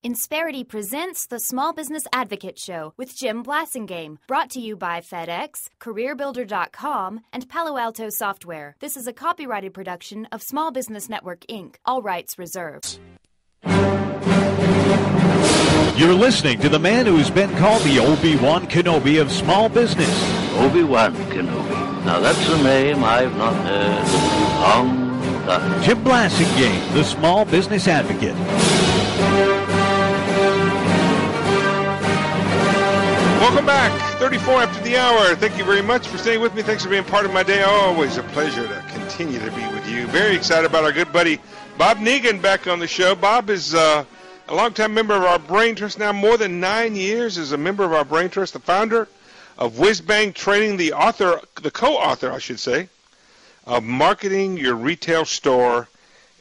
Insperity presents the Small Business Advocate Show with Jim Blasingame, brought to you by FedEx, CareerBuilder.com, and Palo Alto Software. This is a copyrighted production of Small Business Network, Inc., all rights reserved. You're listening to the man who's been called the Obi-Wan Kenobi of small business. Obi-Wan Kenobi. Now that's a name I've not heard in a long time. Jim Blasingame, the Small Business Advocate. Welcome back. 34 after the hour. Thank you very much for staying with me. Thanks for being part of my day. Always a pleasure to continue to be with you. Very excited about our good buddy Bob Negen back on the show. Bob is a longtime member of our Brain Trust, now more than 9 years as a member of our Brain Trust, the founder of WhizBang Training, the co-author, I should say, of Marketing Your Retail Store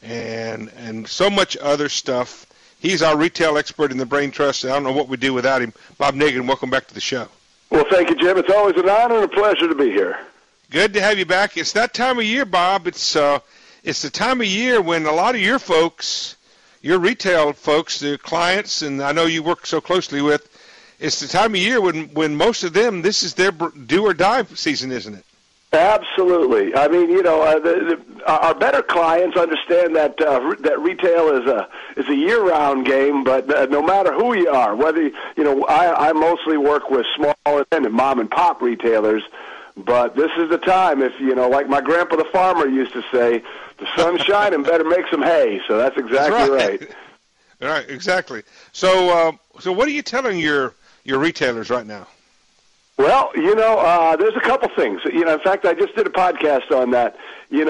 and so much other stuff. He's our retail expert in the Brain Trust. I don't know what we'd do without him. Bob Negen, welcome back to the show. Well, thank you, Jim. It's always an honor and a pleasure to be here. Good to have you back. It's that time of year, Bob. It's the time of year when a lot of your folks, your retail folks, the clients, and I know you work so closely with, it's the time of year when most of them, this is their do or die season, isn't it? Absolutely. I mean, you know, our better clients understand that that retail is a year-round game. But no matter who you are, whether I mostly work with small and mom and pop retailers. But this is the time, if like my grandpa the farmer used to say, the sun's shining, better make some hay. So that's exactly right. Right, exactly. So what are you telling your retailers right now? Well, there's a couple things. In fact, I just did a podcast on that. Three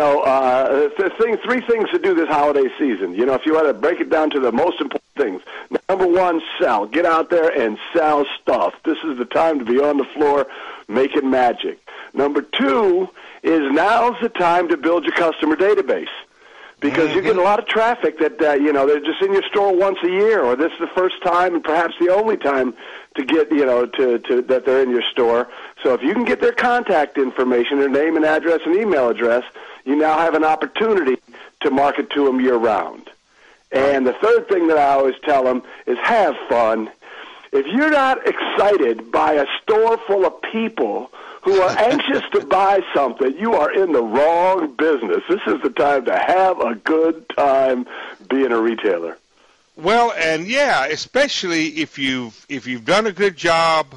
things to do this holiday season. If you want to break it down to the most important things. Number one, sell. Get out there and sell stuff. This is the time to be on the floor making magic. Number two is now's the time to build your customer database. Because you get a lot of traffic that, they're just in your store once a year, or this is the first time and perhaps the only time to get, that they're in your store. So if you can get their contact information, their name and address and email address, you now have an opportunity to market to them year-round. And the third thing that I always tell them is have fun. If you're not excited by a store full of people who are anxious to buy something, you are in the wrong business. This is the time to have a good time being a retailer. Well, and yeah, especially if you've done a good job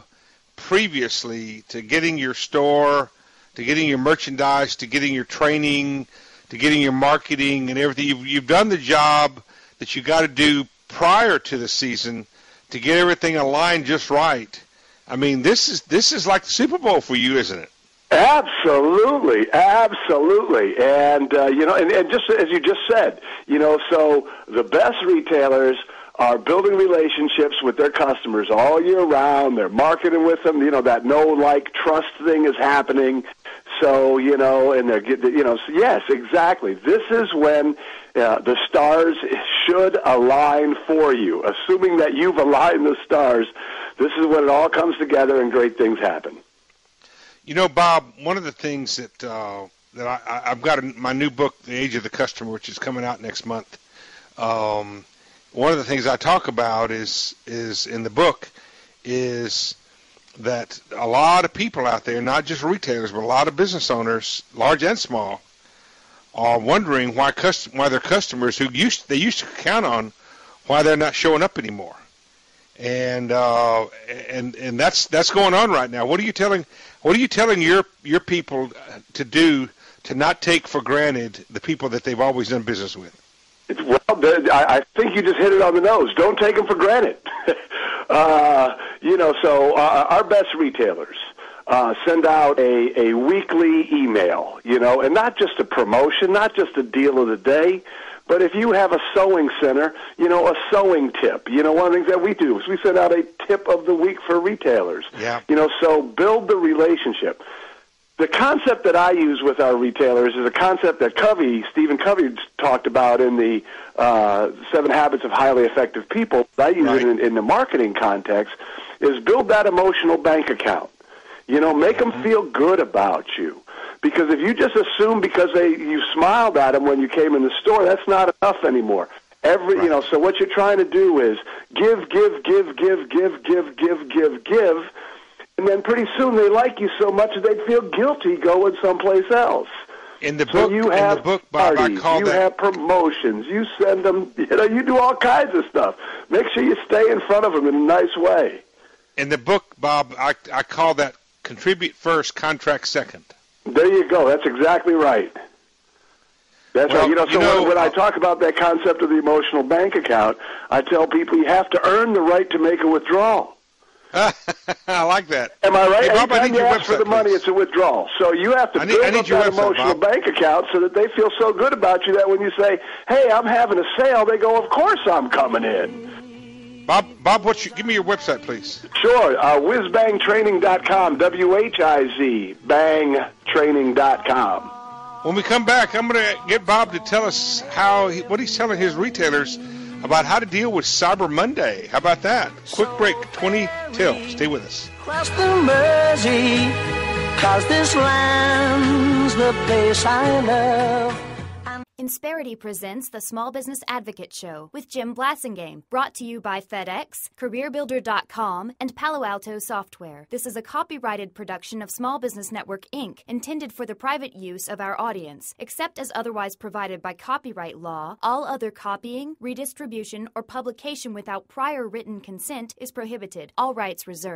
previously to getting your store, to getting your merchandise, to getting your training, to getting your marketing and everything. You've done the job that you got to do prior to the season to get everything aligned just right. I mean, this is like the Super Bowl for you, isn't it? Absolutely, absolutely, and and just as you just said, so the best retailers are building relationships with their customers all year round. They're marketing with them. That know, like, trust thing is happening. So and they're so yes, exactly. This is when the stars should align for you. Assuming that you've aligned the stars, this is when it all comes together and great things happen. Bob, one of the things that I've got in my new book, The Age of the Customer, which is coming out next month. One of the things I talk about is in the book is that a lot of people out there, not just retailers, but a lot of business owners, large and small, are wondering why their customers who they used to count on, why they're not showing up anymore. And that's going on right now. What are you telling your people to do to not take for granted the people that they've always done business with? Well, I think you just hit it on the nose. Don't take them for granted. So our best retailers send out a weekly email, and not just a promotion, not just a deal of the day, but if you have a sewing center, a sewing tip. One of the things that we do is we send out a tip of the week for retailers. Yeah. So build the relationship. The concept that I use with our retailers is a concept that Stephen Covey talked about in the 7 Habits of Highly Effective People. I use it in the marketing context, is build that emotional bank account. Make them feel good about you. Because if you just assume because you smiled at them when you came in the store, that's not enough anymore. So what you're trying to do is give, and then pretty soon they like you so much that they feel guilty going someplace else. In the book, Bob, parties, I call you that. have promotions. You send them. You do all kinds of stuff. Make sure you stay in front of them in a nice way. In the book, Bob, I call that contribute first, contract second. There you go. That's exactly right. That's right. When I talk about that concept of the emotional bank account, I tell people you have to earn the right to make a withdrawal. I like that. Am I right? Hey, Bob, Anytime you ask for the money, it's a withdrawal. So you have to build up that emotional bank account so that they feel so good about you that when you say, hey, I'm having a sale, they go, of course I'm coming in. Bob, give me your website, please. Sure. Whizbangtraining.com, WHIZ, bangtraining.com. When we come back, I'm going to get Bob to tell us what he's telling his retailers about how to deal with Cyber Monday. How about that? Quick break, 20 till. Stay with us. Cross the Mersey, 'cause this land's the place I love. Insperity presents the Small Business Advocate Show with Jim Blasingame, brought to you by FedEx, CareerBuilder.com, and Palo Alto Software. This is a copyrighted production of Small Business Network, Inc., intended for the private use of our audience. Except as otherwise provided by copyright law, all other copying, redistribution, or publication without prior written consent is prohibited. All rights reserved.